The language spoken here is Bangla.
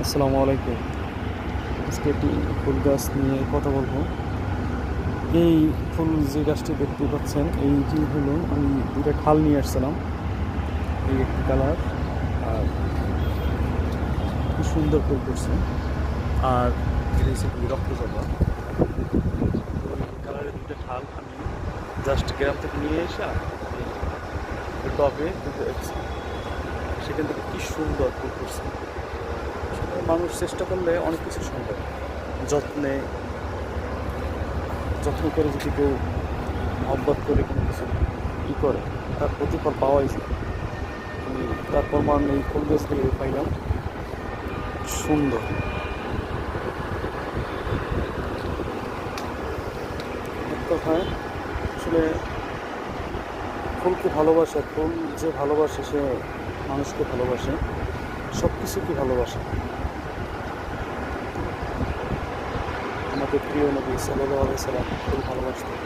আসসালামু আলাইকুম। আজকে একটি ফুল গাছ নিয়ে কথা বলবো। এই ফুল যে গাছটি দেখতে পাচ্ছেন এইটি হলো, আমি দুটো ঠাল নিয়ে আসছিলাম। এই একটি কালার, আর কি সুন্দর ফুল করছে। আর এটা হচ্ছে কি রক্তজবা। এই কালারের দুটো ঠাল আমি জাস্ট গ্রাম থেকে নিয়ে এসে এই টবে কিন্তু সেখান থেকে কি সুন্দর ফুল করছে। আসলে মানুষ চেষ্টা করলে অনেক কিছু সম্ভব। যত্নে যত্ন করে যদি কেউ মহব্বত করে কোনো কিছু করে, তার প্রতিফল পাওয়াই যায়। আমি তার প্রমাণ এই ফুল গাছ দিয়ে পাইলাম। সুন্দর এক কথায়, আসলে ফুলকে ভালোবাসে, ফুল যে ভালোবাসে সে মানুষকে ভালোবাসে, সব কিছুকে ভালোবাসে। আমাদের প্রিয় নবী সাল্লাল্লাহু আলাইহি ওয়াসাল্লাম ফুল ভালোবাসতেন।